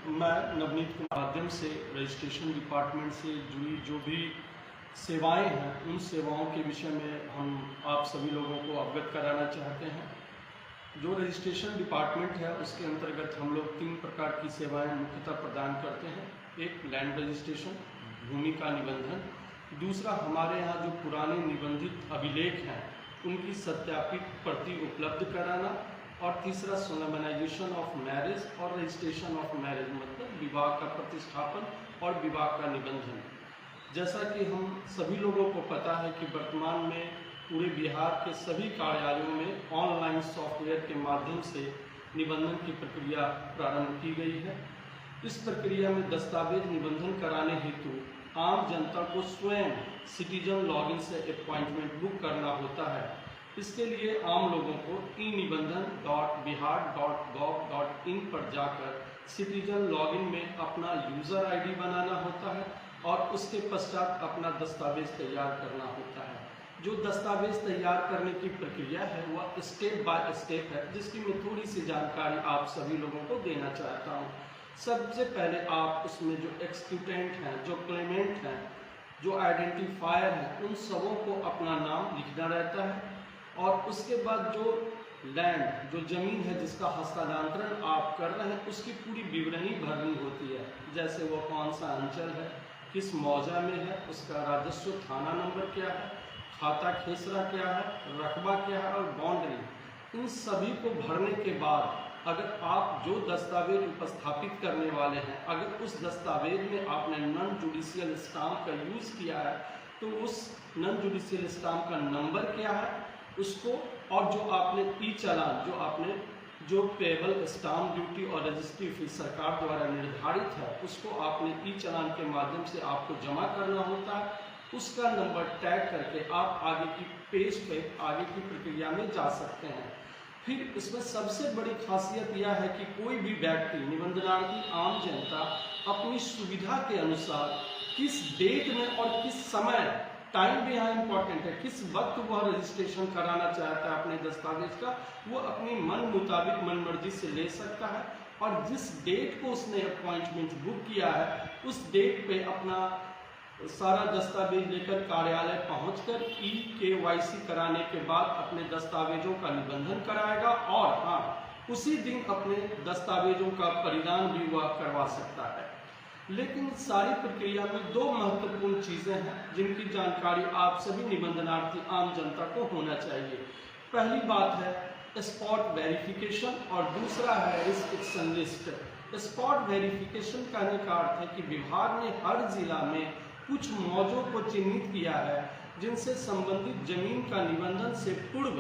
मैं नवनीत के माध्यम से रजिस्ट्रेशन डिपार्टमेंट से जुड़ी जो भी सेवाएं हैं उन सेवाओं के विषय में हम आप सभी लोगों को अवगत कराना चाहते हैं। जो रजिस्ट्रेशन डिपार्टमेंट है उसके अंतर्गत हम लोग 3 प्रकार की सेवाएं मुख्यतः प्रदान करते हैं। एक लैंड रजिस्ट्रेशन, भूमि का निबंधन, दूसरा हमारे यहाँ जो पुराने निबंधित अभिलेख हैं उनकी सत्यापित प्रति उपलब्ध कराना, और तीसरा सोलमनाइजेशन ऑफ मैरिज और रजिस्ट्रेशन ऑफ मैरिज, मतलब विवाह का प्रतिष्ठापन और विवाह का निबंधन। जैसा कि हम सभी लोगों को पता है कि वर्तमान में पूरे बिहार के सभी कार्यालयों में ऑनलाइन सॉफ्टवेयर के माध्यम से निबंधन की प्रक्रिया प्रारंभ की गई है। इस प्रक्रिया में दस्तावेज निबंधन कराने हेतु आम जनता को स्वयं सिटीजन लॉगिन से अपॉइंटमेंट बुक करना होता है। इसके लिए आम लोगों को e-nibandan.bihar.gov.in पर जाकर सिटीजन लॉगिन में अपना यूज़र आईडी बनाना होता है और उसके पश्चात अपना दस्तावेज तैयार करना होता है। जो दस्तावेज तैयार करने की प्रक्रिया है वह स्टेप बाय स्टेप है, जिसकी मैं थोड़ी सी जानकारी आप सभी लोगों को देना चाहता हूँ। सबसे पहले आप उसमें जो एक्सक्यूटेंट हैं, जो क्लेमेंट हैं, जो आइडेंटिफायर हैं, उन सबों को अपना नाम लिखना रहता है। और उसके बाद जो लैंड, जो ज़मीन है जिसका हस्तांतरण आप कर रहे हैं उसकी पूरी विवरणी भरनी होती है। जैसे वो कौन सा अंचल है, किस मौजा में है, उसका राजस्व थाना नंबर क्या है, खाता खेसरा क्या है, रकबा क्या है और बाउंड्री। इन सभी को भरने के बाद अगर आप जो दस्तावेज उपस्थापित करने वाले हैं, अगर उस दस्तावेज में आपने नॉन जुडिशियल स्टाम्प का यूज़ किया है तो उस नॉन जुडिशियल स्टाम्प का नंबर क्या है उसको, और जो आपने ई चालान, जो पेबल स्टाम्प ड्यूटी और रजिस्ट्री फीस सरकार द्वारा निर्धारित है, उसको आपने ई चालान के माध्यम से आपको जमा करना होता है। उसका नंबर टैग करके आप आगे की पेज पे आगे की प्रक्रिया में जा सकते हैं। फिर इसमें सबसे बड़ी खासियत यह है कि कोई भी व्यक्ति, निबंधनार्थी, आम जनता अपनी सुविधा के अनुसार किस डेट में और किस समय, टाइम भी यहाँ इम्पॉर्टेंट है, किस वक्त वह रजिस्ट्रेशन कराना चाहता है अपने दस्तावेज का, वो अपनी मन मुताबिक मन मर्जी से ले सकता है। और जिस डेट को उसने अपॉइंटमेंट बुक किया है उस डेट पे अपना सारा दस्तावेज लेकर कार्यालय पहुंचकर EKYC कराने के बाद अपने दस्तावेजों का निबंधन कराएगा और हाँ, उसी दिन अपने दस्तावेजों का परिणाम भी वह करवा सकता है। लेकिन सारी प्रक्रिया में 2 महत्वपूर्ण चीज़ें हैं जिनकी जानकारी आप सभी निबंधनार्थी आम जनता को होना चाहिए। पहली बात है स्पॉट वेरिफिकेशन और दूसरा है रिस्ट्रिक्शन लिस्ट। स्पॉट वेरिफिकेशन कहने का अर्थ है कि विभाग ने हर जिला में कुछ मौजों को चिन्हित किया है जिनसे संबंधित जमीन का निबंधन से पूर्व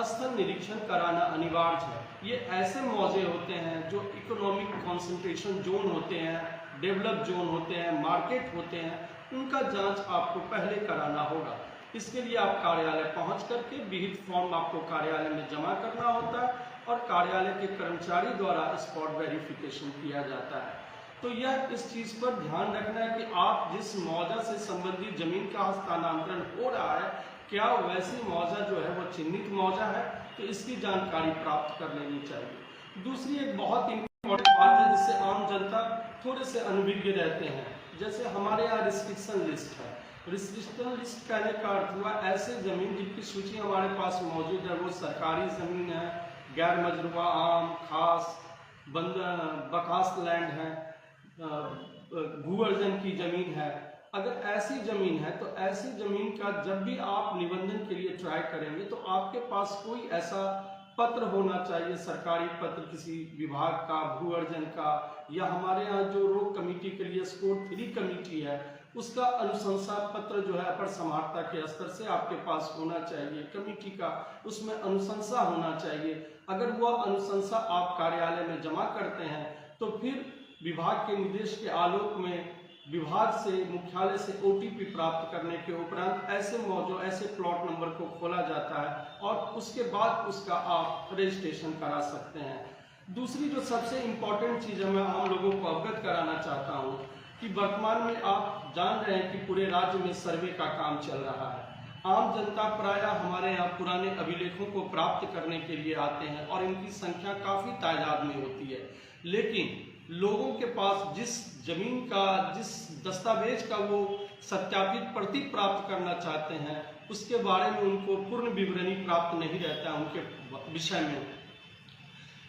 स्थल निरीक्षण कराना अनिवार्य है। ये ऐसे मौजे होते हैं जो इकोनॉमिक कंसंट्रेशन जोन होते हैं, डेवलप जोन होते हैं, मार्केट होते हैं, उनका जांच आपको पहले कराना होगा। इसके लिए आप कार्यालय पहुंच करके विहित फॉर्म आपको कार्यालय में जमा करना होता है और कार्यालय के कर्मचारी द्वारा स्पॉट वेरिफिकेशन किया जाता है। तो यह इस चीज़ पर ध्यान रखना है कि आप जिस मौजा से संबंधित जमीन का हस्तांतरण हो रहा है, क्या वैसी मौजा जो है वो चिन्हित मौजा है, तो इसकी जानकारी प्राप्त कर लेनी चाहिए। दूसरी एक बहुत इम्पोर्टेंट बात है जिससे आम जनता थोड़े से अनभिज्ञ रहते हैं, जैसे हमारे यहाँ रिस्ट्रिक्शन लिस्ट है। रिस्ट्रिक्शन लिस्ट कहने का अर्थ हुआ ऐसे जमीन जिनकी सूची हमारे पास मौजूद है, वो सरकारी ज़मीन है, गैर मजरूबा, आम, खास, बकास लैंड है, भूअर्जन की ज़मीन है। अगर ऐसी ज़मीन है तो ऐसी ज़मीन का जब भी आप निबंधन के लिए ट्राई करेंगे तो आपके पास कोई ऐसा पत्र होना चाहिए, सरकारी पत्र किसी विभाग का, भूअर्जन का, या हमारे यहाँ जो रोक कमेटी के लिए स्कोर 3 कमेटी है उसका अनुशंसा पत्र जो है अपर समाहर्ता के स्तर से आपके पास होना चाहिए। कमेटी का उसमें अनुशंसा होना चाहिए। अगर वह अनुशंसा आप कार्यालय में जमा करते हैं तो फिर विभाग के निर्देश के आलोक में विभाग से, मुख्यालय से OTP प्राप्त करने के उपरांत ऐसे मौजों, ऐसे प्लॉट नंबर को खोला जाता है और उसके बाद उसका आप रजिस्ट्रेशन करा सकते हैं। दूसरी जो सबसे इम्पॉर्टेंट चीज़ है, मैं आम लोगों को अवगत कराना चाहता हूँ कि वर्तमान में आप जान रहे हैं कि पूरे राज्य में सर्वे का काम चल रहा है। आम जनता प्रायः हमारे यहाँ पुराने अभिलेखों को प्राप्त करने के लिए आते हैं और इनकी संख्या काफ़ी तादाद में होती है। लेकिन लोगों के पास जिस जमीन का, जिस दस्तावेज का वो सत्यापित प्रति प्राप्त करना चाहते हैं, उसके बारे में उनको पूर्ण विवरणी प्राप्त नहीं रहता है उनके विषय में।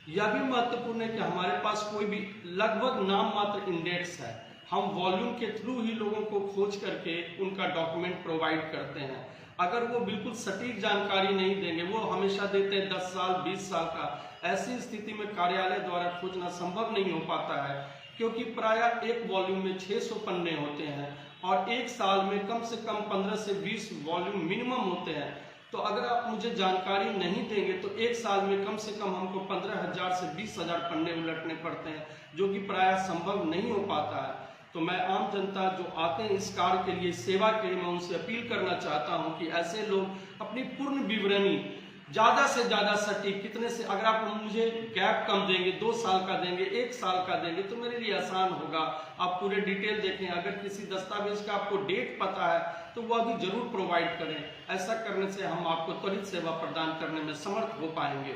यह भी महत्वपूर्ण है कि हमारे पास कोई भी लगभग नाम मात्र इंडेक्स है, हम वॉल्यूम के थ्रू ही लोगों को खोज करके उनका डॉक्यूमेंट प्रोवाइड करते हैं। अगर वो बिल्कुल सटीक जानकारी नहीं देंगे, वो हमेशा देते हैं 10 साल 20 साल का, ऐसी स्थिति में कार्यालय द्वारा खोजना संभव नहीं हो पाता है, क्योंकि प्रायः एक वॉल्यूम में 600 पन्ने होते हैं और एक साल में कम से कम 15 से 20 वॉल्यूम मिनिमम होते हैं। तो अगर आप मुझे जानकारी नहीं देंगे तो एक साल में कम से कम हमको 15,000 से 20,000 पन्ने उलटने पड़ते हैं, जो कि प्रायः संभव नहीं हो पाता है। तो मैं आम जनता जो आते हैं इस कार्य के लिए, सेवा के लिए, मैं उनसे अपील करना चाहता हूं कि ऐसे लोग अपनी पूर्ण विवरणी ज़्यादा से ज़्यादा सटीक, कितने से, अगर आप मुझे गैप कम देंगे, 2 साल का देंगे, 1 साल का देंगे, तो मेरे लिए आसान होगा। आप पूरे डिटेल देखें, अगर किसी दस्तावेज का आपको डेट पता है तो वह भी जरूर प्रोवाइड करें। ऐसा करने से हम आपको त्वरित सेवा प्रदान करने में समर्थ हो पाएंगे।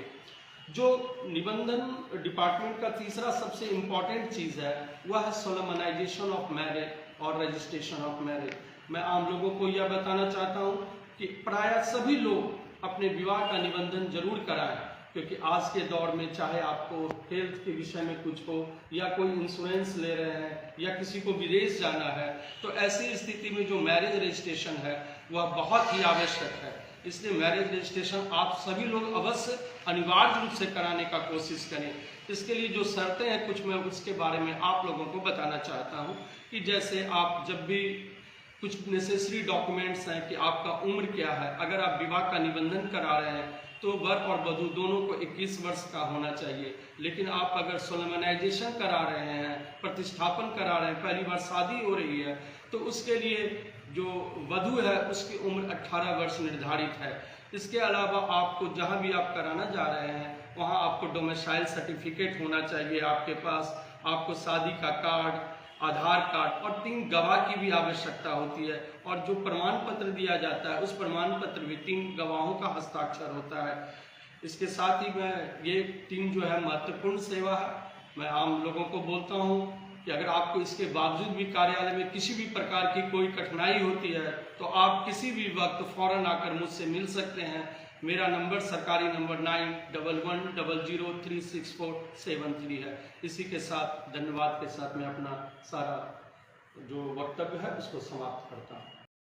जो निबंधन डिपार्टमेंट का तीसरा सबसे इम्पॉर्टेंट चीज़ है वह है सोलमनाइजेशन ऑफ मैरिज और रजिस्ट्रेशन ऑफ मैरिज। मैं आम लोगों को यह बताना चाहता हूँ कि प्रायः सभी लोग अपने विवाह का निबंधन जरूर कराएं, क्योंकि आज के दौर में चाहे आपको हेल्थ के विषय में कुछ हो, या कोई इंश्योरेंस ले रहे हैं, या किसी को विदेश जाना है, तो ऐसी स्थिति में जो मैरिज रजिस्ट्रेशन है वह बहुत ही आवश्यक है। इसलिए मैरिज रजिस्ट्रेशन आप सभी लोग अवश्य अनिवार्य रूप से कराने का कोशिश करें। इसके लिए जो शर्तें हैं कुछ, मैं उसके बारे में आप लोगों को बताना चाहता हूँ कि जैसे आप जब भी कुछ नेसेसरी डॉक्यूमेंट्स हैं कि आपका उम्र क्या है। अगर आप विवाह का निबंधन करा रहे हैं तो वर और वधू दोनों को 21 वर्ष का होना चाहिए, लेकिन आप अगर सोलमनाइजेशन करा रहे हैं, प्रतिष्ठापन करा रहे हैं, पहली बार शादी हो रही है, तो उसके लिए जो वधू है उसकी उम्र 18 वर्ष निर्धारित है। इसके अलावा आपको जहां भी आप कराना जा रहे हैं वहां आपको डोमिसाइल सर्टिफिकेट होना चाहिए आपके पास, आपको शादी का कार्ड, आधार कार्ड और 3 गवाह की भी आवश्यकता होती है, और जो प्रमाण पत्र दिया जाता है उस प्रमाण पत्र में 3 गवाहों का हस्ताक्षर होता है। इसके साथ ही मैं ये 3 जो है महत्वपूर्ण सेवा है। मैं आम लोगों को बोलता हूँ कि अगर आपको इसके बावजूद भी कार्यालय में किसी भी प्रकार की कोई कठिनाई होती है तो आप किसी भी वक्त फौरन आकर मुझसे मिल सकते हैं। मेरा नंबर सरकारी नंबर 9110036473 है। इसी के साथ धन्यवाद के साथ मैं अपना सारा जो वक्तव्य है उसको समाप्त करता हूँ।